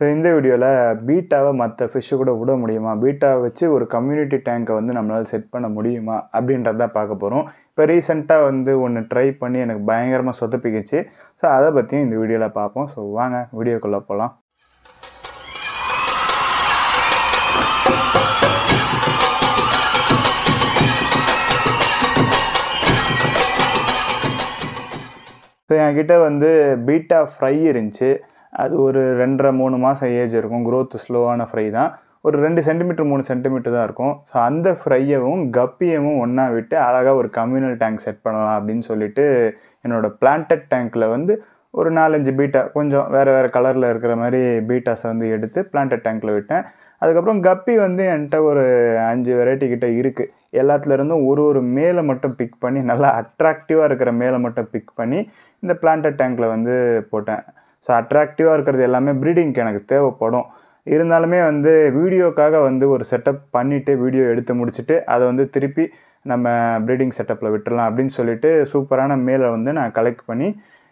So இந்த வீடியோவில் பீட்டாவை மற்ற ஃபிஷ்ஷு கூட விட முடியுமா, பீட்டாவை வச்சு ஒரு கம்யூனிட்டி டேங்கை வந்து நம்மளால் செட் பண்ண முடியுமா அப்படின்றத பார்க்க போகிறோம். இப்போ ரீசெண்டாக வந்து ஒன்று ட்ரை பண்ணி எனக்கு பயங்கரமாக சொதப்பிக்கிச்சு. ஸோ அதை பற்றியும் இந்த வீடியோவில் பார்ப்போம். ஸோ வாங்க வீடியோக்குள்ளே போகலாம். ஸோ என்கிட்ட வந்து பீட்டா ஃப்ரை இருந்துச்சு. அது ஒரு 2.5-3 மாதம் ஏஜ் இருக்கும். க்ரோத் ஸ்லோவான ஃப்ரை தான். ஒரு 2 சென்டிமீட்டர் 3 சென்டிமீட்டர் தான் இருக்கும். ஸோ அந்த ஃப்ரையவும் கப்பியவும் ஒன்றா விட்டு அழகாக ஒரு கம்யூனல் டேங்க் செட் பண்ணலாம் அப்படின்னு சொல்லிட்டு என்னோடய பிளான்டட் டேங்க்கில் வந்து ஒரு 4-5 பீட்டா கொஞ்சம் வேறு வேறு கலரில் இருக்கிற மாதிரி பீட்டாஸை வந்து எடுத்து பிளான்டட் டேங்க்கில் விட்டேன். அதுக்கப்புறம் கப்பி வந்து என்கிட்ட ஒரு 5 வெரைட்டி கிட்ட இருக்குது. எல்லாத்துலேருந்தும் ஒரு மேலை மட்டும் பிக் பண்ணி நல்லா அட்ராக்டிவாக இருக்கிற மேலை மட்டும் பிக் பண்ணி இந்த பிளான்டட் டேங்க்கில் வந்து போட்டேன். ஸோ அட்ராக்டிவாக இருக்கிறது எல்லாமே ப்ரீடிங்க்கு எனக்கு தேவைப்படும். இருந்தாலுமே வந்து வீடியோக்காக வந்து ஒரு செட்டப் பண்ணிவிட்டு வீடியோ எடுத்து முடிச்சுட்டு அதை வந்து திருப்பி நம்ம ப்ரீடிங் செட்டப்பில் விட்டுடலாம் அப்படின்னு சொல்லிட்டு சூப்பரான மேலை வந்து நான் கலெக்ட் பண்ணி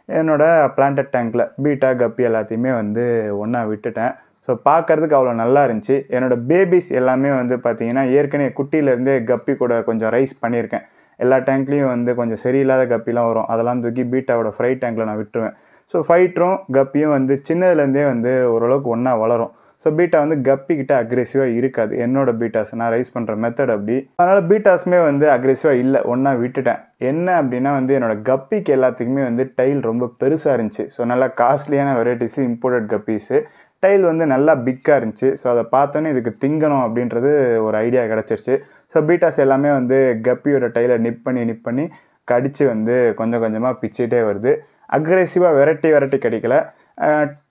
என்னோடய பிளான்டட் டேங்க்கில் பீட்டா கப்பி எல்லாத்தையுமே வந்து ஒன்றா விட்டுட்டேன். ஸோ பார்க்குறதுக்கு அவ்வளோ நல்லா இருந்துச்சு. என்னோடய பேபிஸ் எல்லாமே வந்து பார்த்திங்கன்னா ஏற்கனவே குட்டியிலேருந்தே கப்பி கூட கொஞ்சம் ரைஸ் பண்ணியிருக்கேன். எல்லா டேங்க்லேயும் வந்து கொஞ்சம் சரியில்லாத கப்பிலாம் வரும். அதெல்லாம் தூக்கி பீட்டாவோட ஃப்ரை டேங்க்கில் நான் விட்டுருவேன். ஸோ ஃபைட்டரும் கப்பியும் வந்து சின்னதுலேருந்தே வந்து ஓரளவுக்கு ஒன்றா வளரும். ஸோ பீட்டா வந்து கப்பிக்கிட்ட அக்ரெசிவாக இருக்காது. என்னோடய பீட்டாஸ் நான் ரைஸ் பண்ணுற மெத்தட் அப்படி. அதனால் பீட்டாஸுமே வந்து அக்ரெசிவாக இல்லை, ஒன்றா விட்டுட்டேன். என்ன அப்படின்னா வந்து என்னோடய கப்பிக்கு எல்லாத்துக்குமே வந்து டைல் ரொம்ப பெருசாக இருந்துச்சு. ஸோ நல்லா காஸ்ட்லியான வெரைட்டிஸு, இம்போர்ட்டட் கப்பீஸு. டைல் வந்து நல்லா பிக்காக இருந்துச்சு. ஸோ அதை பார்த்தோன்னே இதுக்கு திங்கணும் அப்படின்றது ஒரு ஐடியா கிடச்சிருச்சு. ஸோ பீட்டாஸ் எல்லாமே வந்து கப்பியோட டைலை நிப் பண்ணி கடித்து வந்து கொஞ்சம் கொஞ்சமாக பிச்சுட்டே வருது. அக்ரெசிவாக வெரைட்டி கிடைக்கல.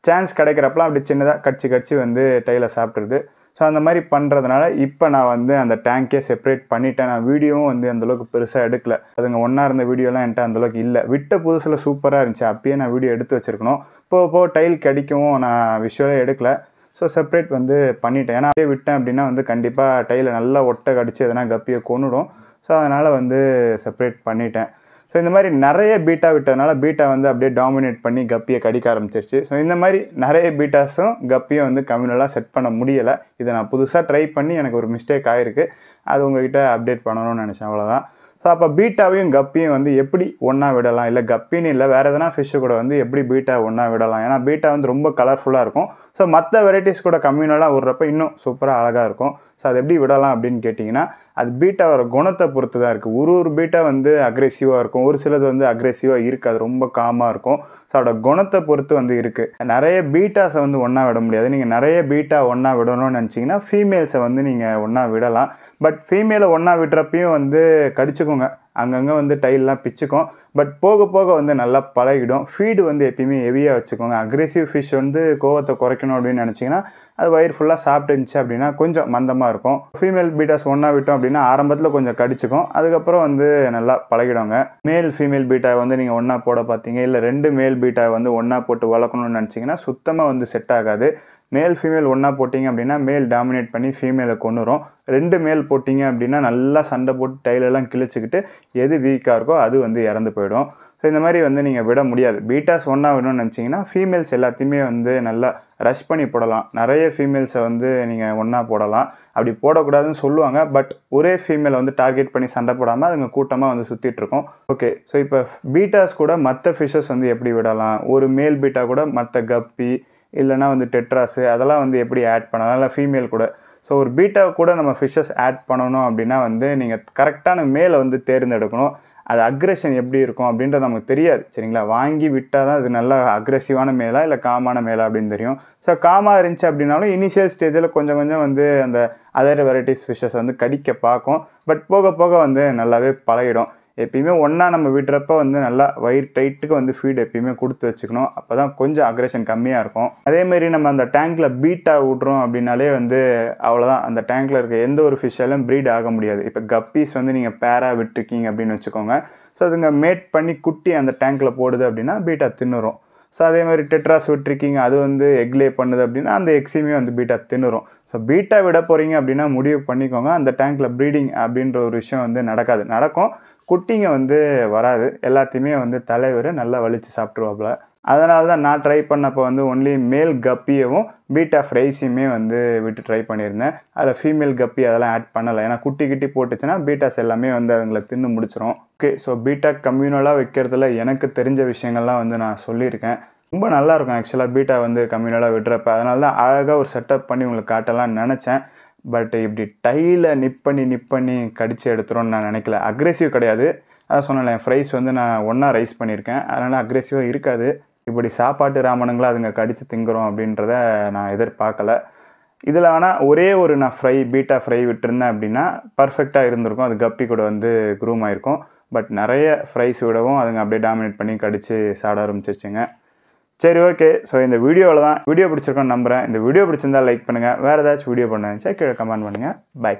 சான்ஸ் கிடைக்கிறப்பலாம் அப்படி சின்னதாக கடிச்சு வந்து டைலை சாப்பிட்ருது. ஸோ அந்த மாதிரி பண்ணுறதுனால இப்போ நான் வந்து அந்த டேங்க்கே செப்பரேட் பண்ணிட்டேன். நான் வீடியோவும் வந்து அந்தளவுக்கு பெருசாக எடுக்கல. அதுங்க ஒன்றா இருந்த வீடியோலாம் என்கிட்ட அந்தளவுக்கு இல்லை. விட்ட புதுசில் சூப்பராக இருந்துச்சு. அப்பயே நான் வீடியோ எடுத்து வச்சுருக்கணும். போக டைல் கிடைக்கவும் நான் விஷுவலே எடுக்கல. ஸோ செப்பரேட் வந்து பண்ணிட்டேன். ஏன்னா அப்படியே விட்டேன் அப்படின்னா வந்து கண்டிப்பாக டைலை நல்லா ஒட்டை கடிச்சு எதனா கப்பியை கொன்னுடும். ஸோ அதனால் வந்து செப்பரேட் பண்ணிட்டேன். ஸோ இந்த மாதிரி நிறைய பீட்டா விட்டதுனால பீட்டா வந்து அப்படியே டாமினேட் பண்ணி கப்பியை கடிக்க ஆரம்பிச்சிருச்சு. ஸோ இந்த மாதிரி நிறைய பீட்டாஸும் கப்பியை வந்து கம்யூனலாக செட் பண்ண முடியலை. இதை நான் புதுசாக ட்ரை பண்ணி எனக்கு ஒரு மிஸ்டேக் ஆகிருக்கு. அது உங்கள்கிட்ட அப்டேட் பண்ணணும்னு நினச்சேன், அவ்வளோதான். ஸோ அப்போ பீட்டாவையும் கப்பியும் வந்து எப்படி ஒன்றா விடலாம், இல்லை கப்பின்னு இல்லை வேறு எதனா ஃபிஷ்ஷு கூட வந்து எப்படி பீட்டா ஒன்றா விடலாம். ஏன்னா பீட்டா வந்து ரொம்ப கலர்ஃபுல்லாக இருக்கும். ஸோ மற்ற வெரைட்டிஸ் கூட கம்யூனலாக விடுறப்ப இன்னும் சூப்பராக அழகாக இருக்கும். ஸோ அதை எப்படி விடலாம் அப்படின்னு கேட்டிங்கன்னா அது பீட்டாவோட குணத்தை பொறுத்து தான் இருக்குது. ஒரு பீட்டா வந்து அக்ரெசிவாக இருக்கும், ஒரு சிலது வந்து அக்ரெசிவாக இருக்காது, ரொம்ப காமாக இருக்கும். ஸோ அதோட குணத்தை பொறுத்து வந்து இருக்குது. நிறைய பீட்டாஸை வந்து ஒன்றா விட முடியாது. நீங்கள் நிறைய பீட்டா ஒன்றா விடணும்னு நினச்சிங்கன்னா ஃபீமேல்ஸை வந்து நீங்கள் ஒன்றா விடலாம். பட் ஃபீமேலை ஒன்றா விடுறப்பையும் வந்து கடிச்சுக்கோங்க, அங்கங்கே வந்து டைல்லாம் பிச்சுக்கும். பட் போக வந்து நல்லா பழகிடும். ஃபீடு வந்து எப்பயுமே ஹெவியாக வச்சுக்கோங்க. அக்ரெசிவ் ஃபிஷ் வந்து கோவத்தை குறைக்கணும் அப்படின்னு நினச்சிங்கன்னா அது வயிறு ஃபுல்லாக சாப்பிட்டுருந்துச்சு அப்படின்னா கொஞ்சம் மந்தமாக இருக்கும். ஃபீமேல் பீட்டாஸ் ஒன்றா விட்டோம் அப்படின்னா ஆரம்பத்தில் கொஞ்சம் கடிச்சுக்கும், அதுக்கப்புறம் வந்து நல்லா பழகிடுவாங்க. மேல் ஃபீமேல் பீட்டாவை வந்து நீங்கள் ஒன்றா போட பார்த்தீங்க, இல்லை 2 மேல் பீட்டாவை வந்து ஒன்றா போட்டு வளர்க்கணும்னு நினச்சிங்கன்னா சுத்தமாக வந்து செட் ஆகாது. மேல் ஃபீமேல் ஒன்றா போட்டிங்க அப்படின்னா மேல் டாமினேட் பண்ணி ஃபீமேலை கொன்னுரும். 2 மேல் போட்டிங்க அப்படின்னா நல்லா சண்டை போட்டு டைலெல்லாம் கிழிச்சிக்கிட்டு எது வீக்காக இருக்கோ அது வந்து இறந்து போயிடும். ஸோ இந்த மாதிரி வந்து நீங்கள் விட முடியாது. பீட்டாஸ் ஒன்றா விடணும்னு நினச்சிங்கன்னா ஃபீமேல்ஸ் எல்லாத்தையுமே வந்து நல்லா ரஷ் பண்ணி போடலாம். நிறைய ஃபீமேல்ஸை வந்து நீங்கள் ஒன்றா போடலாம். அப்படி போடக்கூடாதுன்னு சொல்லுவாங்க. பட் ஒரே ஃபீமேலை வந்து டார்கெட் பண்ணி சண்டை போடாமல் அதுங்க கூட்டமாக வந்து சுற்றிட்டுருக்கோம். ஓகே, ஸோ இப்போ பீட்டாஸ் கூட மற்ற ஃபிஷ்ஷஸ் வந்து எப்படி விடலாம், ஒரு மேல் பீட்டா கூட மற்ற கப்பி இல்லைனா வந்து டெட்ராஸு அதெல்லாம் வந்து எப்படி ஆட் பண்ணலாம், இல்லை ஃபீமேல் கூட. ஸோ ஒரு பீட்டா கூட நம்ம ஃபிஷ்ஷஸ் ஆட் பண்ணணும் அப்படின்னா வந்து நீங்கள் கரெக்டான மேலை வந்து தேர்ந்தெடுக்கணும். அது அக்ரெஷன் எப்படி இருக்கும் அப்படின்றது நமக்கு தெரியாது, சரிங்களா. வாங்கி விட்டால் தான் அது நல்லா அக்ரெசிவான மேலா இல்லை காமான மேலா அப்படின்னு தெரியும். ஸோ காமாக இருந்துச்சு அப்படின்னாலும் இனிஷியல் ஸ்டேஜில் கொஞ்சம் வந்து அந்த அதர் வெரைட்டிஸ் ஃபிஷ்ஷஸ் வந்து கடிக்க பார்க்கும். பட் போக வந்து நல்லாவே பழகிடும். எப்பயுமே ஒன்றா நம்ம விடுறப்ப வந்து நல்லா வயிறு டைட்டுக்கு வந்து ஃபீட் எப்பயுமே கொடுத்து வச்சுக்கணும். அப்போ தான் கொஞ்சம் அக்ரெஷன் கம்மியாக இருக்கும். அதேமாரி நம்ம அந்த டேங்க்கில் பீட்டா விட்றோம் அப்படின்னாலே வந்து அவ்வளோதான். அந்த டேங்க்கில் இருக்க எந்த ஒரு ஃபிஷ்ஷாலும் ப்ரீட் ஆக முடியாது. இப்போ கப்பீஸ் வந்து நீங்கள் பேராக விட்டுருக்கீங்க அப்படின்னு வச்சுக்கோங்க. ஸோ அதுங்க மேட் பண்ணி குட்டி அந்த டேங்க்கில் போடுது அப்படின்னா பீட்டா தின்னுரும். ஸோ அதே மாதிரி டெட்ராஸ் விட்டுருக்கீங்க, அது வந்து எக்லே பண்ணுது அப்படின்னா அந்த எக்ஸையுமே வந்து பீட்டா தின்னுரும். ஸோ பீட்டா விட போகிறீங்க அப்படின்னா முடிவு பண்ணிக்கோங்க. அந்த டேங்க்கில் ப்ரீடிங் அப்படின்ற ஒரு விஷயம் வந்து நடக்கும். குட்டிங்க வந்து வராது. எல்லாத்தையுமே வந்து தலைவர் நல்லா வலித்து சாப்பிட்ருவாப்புல. அதனால தான் நான் ட்ரை பண்ணப்போ வந்து ஒன்லி மேல் கப்பியவும் பீட்டா ஃப்ரைஸையுமே வந்து விட்டு ட்ரை பண்ணியிருந்தேன். அதில் ஃபீமேல் கப்பி அதெல்லாம் ஆட் பண்ணலை. ஏன்னா குட்டி கிட்டி போட்டுச்சுன்னா பீட்டாஸ் எல்லாமே வந்து அவங்கள தின்னு முடிச்சிடும். ஓகே, ஸோ பீட்டா கம்யூனலாக வைக்கிறதுல எனக்கு தெரிஞ்ச விஷயங்கள்லாம் வந்து நான் சொல்லியிருக்கேன். ரொம்ப நல்லாயிருக்கும் ஆக்சுவலாக பீட்டா வந்து கம்யூனலாக விடுறப்ப. அதனால தான் அழகாக ஒரு செட்டப் பண்ணி உங்களுக்கு காட்டலாம்னு நினச்சேன். பட் இப்படி டைல நிப் பண்ணி கடிச்சு எடுத்துரும்னு நான் நினைக்கல. அக்ரெசிவ் கிடையாது. அதான் சொன்னேன், ஃப்ரைஸ் வந்து நான் ஒன்றா ரைஸ் பண்ணியிருக்கேன். அதனால் அக்ரெசிவாக இருக்காது. இப்படி சாப்பாட்டு ராமனுங்களா அதுங்க கடித்து திங்குறோம் அப்படின்றத நான் எதிர்பார்க்கல. இதில் ஆனால் ஒரே ஒரு நான் பீட்டா ஃப்ரை விட்டுருந்தேன் அப்படின்னா பர்ஃபெக்டாக இருந்திருக்கும். அது கப்பி கூட வந்து க்ரூம் ஆகிருக்கும். பட் நிறைய ஃப்ரைஸ் விடவும் அதுங்க அப்படியே டாமினேட் பண்ணி கடித்து சாட ஆரம்பிச்சிருச்சுங்க. சரி, ஓகே. ஸோ இந்த வீடியோவில் தான் வீடியோ பிடிச்சிருக்கோன்னு நம்புகிறேன். இந்த வீடியோ பிடிச்சிருந்தால் லைக் பண்ணுங்கள். வேறு ஏதாச்சும் வீடியோ பண்ணுங்க கீழே கமெண்ட் பண்ணுங்கள். பை.